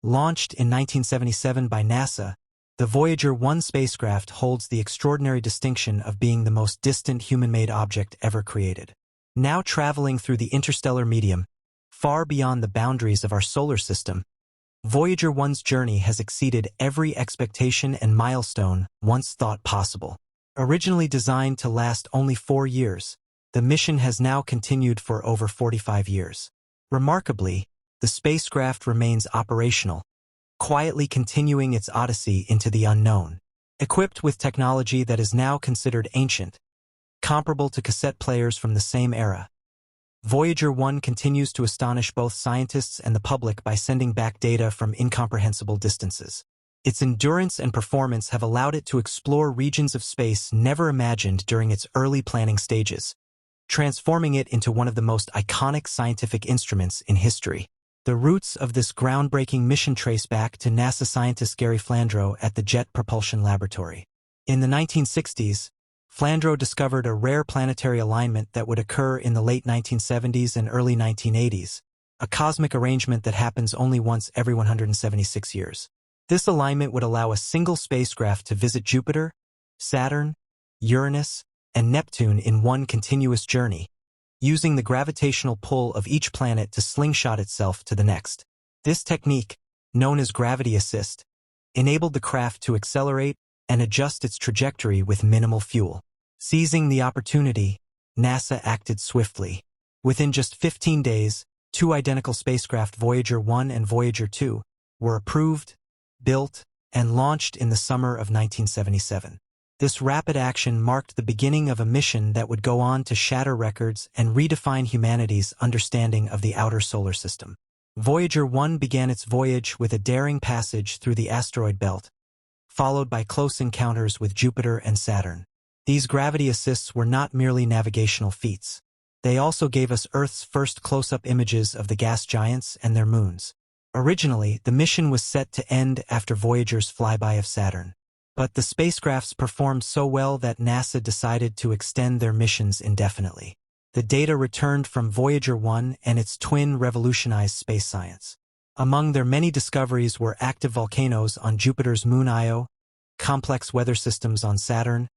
Launched in 1977 by NASA, the Voyager 1 spacecraft holds the extraordinary distinction of being the most distant human-made object ever created. Now traveling through the interstellar medium, far beyond the boundaries of our solar system, Voyager 1's journey has exceeded every expectation and milestone once thought possible. Originally designed to last only 4 years, the mission has now continued for over 45 years. Remarkably, the spacecraft remains operational, quietly continuing its odyssey into the unknown. Equipped with technology that is now considered ancient, comparable to cassette players from the same era, Voyager 1 continues to astonish both scientists and the public by sending back data from incomprehensible distances. Its endurance and performance have allowed it to explore regions of space never imagined during its early planning stages, transforming it into one of the most iconic scientific instruments in history. The roots of this groundbreaking mission trace back to NASA scientist Gary Flandreau at the Jet Propulsion Laboratory. In the 1960s, Flandreau discovered a rare planetary alignment that would occur in the late 1970s and early 1980s, a cosmic arrangement that happens only once every 176 years. This alignment would allow a single spacecraft to visit Jupiter, Saturn, Uranus, and Neptune in one continuous journey, using the gravitational pull of each planet to slingshot itself to the next. This technique, known as gravity assist, enabled the craft to accelerate and adjust its trajectory with minimal fuel. Seizing the opportunity, NASA acted swiftly. Within just 15 days, 2 identical spacecraft, Voyager 1 and Voyager 2, were approved, built, and launched in the summer of 1977. This rapid action marked the beginning of a mission that would go on to shatter records and redefine humanity's understanding of the outer solar system. Voyager 1 began its voyage with a daring passage through the asteroid belt, followed by close encounters with Jupiter and Saturn. These gravity assists were not merely navigational feats. They also gave us Earth's first close-up images of the gas giants and their moons. Originally, the mission was set to end after Voyager's flyby of Saturn. But the spacecrafts performed so well that NASA decided to extend their missions indefinitely. The data returned from Voyager 1 and its twin revolutionized space science. Among their many discoveries were active volcanoes on Jupiter's moon Io, complex weather systems on Saturn,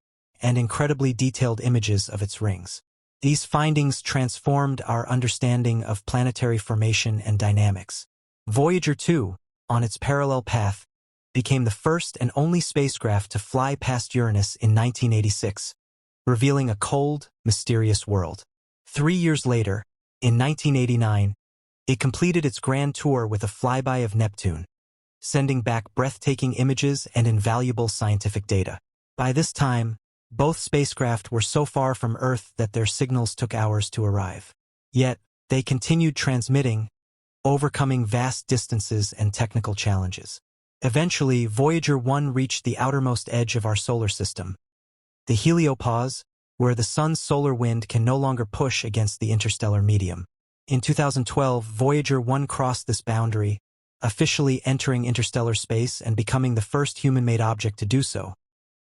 and incredibly detailed images of its rings. These findings transformed our understanding of planetary formation and dynamics. Voyager 2, on its parallel path, became the first and only spacecraft to fly past Uranus in 1986, revealing a cold, mysterious world. 3 years later, in 1989, it completed its grand tour with a flyby of Neptune, sending back breathtaking images and invaluable scientific data. By this time, both spacecraft were so far from Earth that their signals took hours to arrive. Yet, they continued transmitting, overcoming vast distances and technical challenges. Eventually, Voyager 1 reached the outermost edge of our solar system, the heliopause, where the sun's solar wind can no longer push against the interstellar medium. In 2012, Voyager 1 crossed this boundary, officially entering interstellar space and becoming the first human-made object to do so,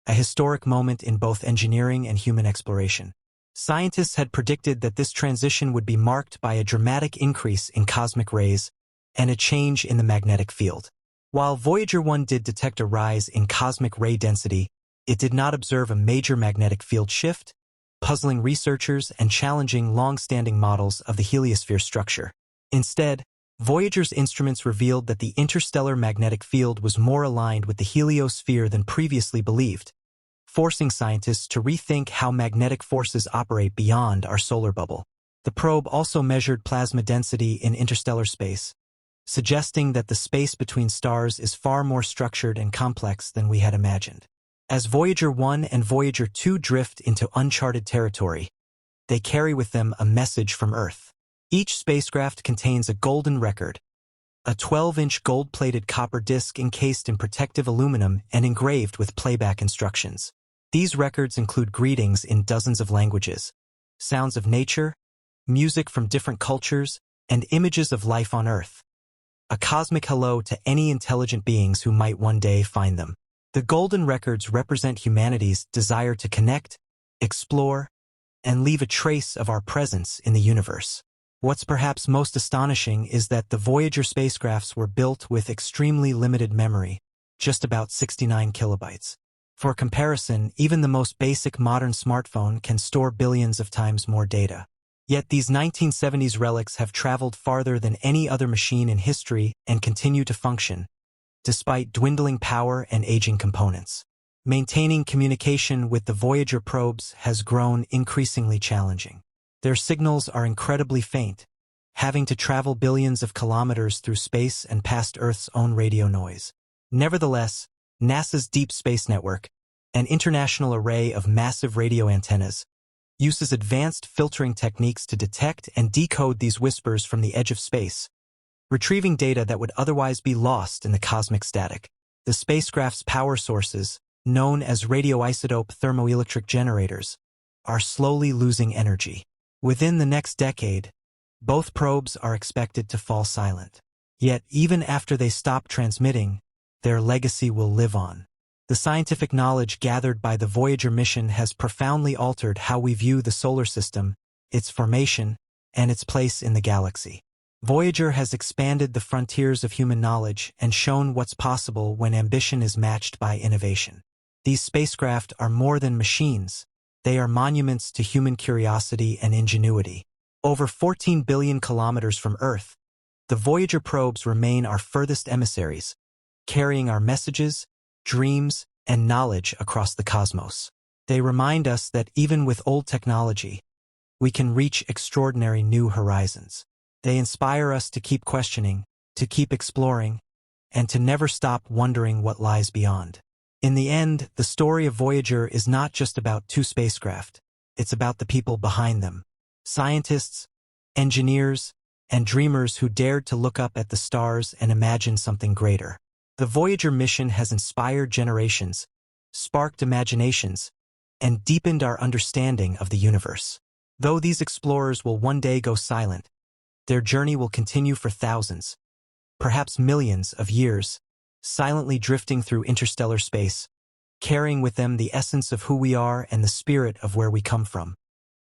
a historic moment in both engineering and human exploration. Scientists had predicted that this transition would be marked by a dramatic increase in cosmic rays and a change in the magnetic field. While Voyager 1 did detect a rise in cosmic ray density, it did not observe a major magnetic field shift, puzzling researchers and challenging long-standing models of the heliosphere structure. Instead, Voyager's instruments revealed that the interstellar magnetic field was more aligned with the heliosphere than previously believed, forcing scientists to rethink how magnetic forces operate beyond our solar bubble. The probe also measured plasma density in interstellar space, suggesting that the space between stars is far more structured and complex than we had imagined. As Voyager 1 and Voyager 2 drift into uncharted territory, they carry with them a message from Earth. Each spacecraft contains a golden record, a 12-inch gold-plated copper disc encased in protective aluminum and engraved with playback instructions. These records include greetings in dozens of languages, sounds of nature, music from different cultures, and images of life on Earth. A cosmic hello to any intelligent beings who might one day find them. The golden records represent humanity's desire to connect, explore, and leave a trace of our presence in the universe. What's perhaps most astonishing is that the Voyager spacecrafts were built with extremely limited memory, just about 69 kilobytes. For comparison, even the most basic modern smartphone can store billions of times more data. Yet these 1970s relics have traveled farther than any other machine in history and continue to function, despite dwindling power and aging components. Maintaining communication with the Voyager probes has grown increasingly challenging. Their signals are incredibly faint, having to travel billions of kilometers through space and past Earth's own radio noise. Nevertheless, NASA's Deep Space Network, an international array of massive radio antennas, uses advanced filtering techniques to detect and decode these whispers from the edge of space, retrieving data that would otherwise be lost in the cosmic static. The spacecraft's power sources, known as radioisotope thermoelectric generators, are slowly losing energy. Within the next decade, both probes are expected to fall silent. Yet, even after they stop transmitting, their legacy will live on. The scientific knowledge gathered by the Voyager mission has profoundly altered how we view the solar system, its formation, and its place in the galaxy. Voyager has expanded the frontiers of human knowledge and shown what's possible when ambition is matched by innovation. These spacecraft are more than machines. They are monuments to human curiosity and ingenuity. Over 14 billion kilometers from Earth, the Voyager probes remain our furthest emissaries, carrying our messages, dreams, and knowledge across the cosmos. They remind us that even with old technology, we can reach extraordinary new horizons. They inspire us to keep questioning, to keep exploring, and to never stop wondering what lies beyond. In the end, the story of Voyager is not just about two spacecraft. It's about the people behind them. Scientists, engineers, and dreamers who dared to look up at the stars and imagine something greater. The Voyager mission has inspired generations, sparked imaginations, and deepened our understanding of the universe. Though these explorers will one day go silent, their journey will continue for thousands, perhaps millions of years, silently drifting through interstellar space, carrying with them the essence of who we are and the spirit of where we come from.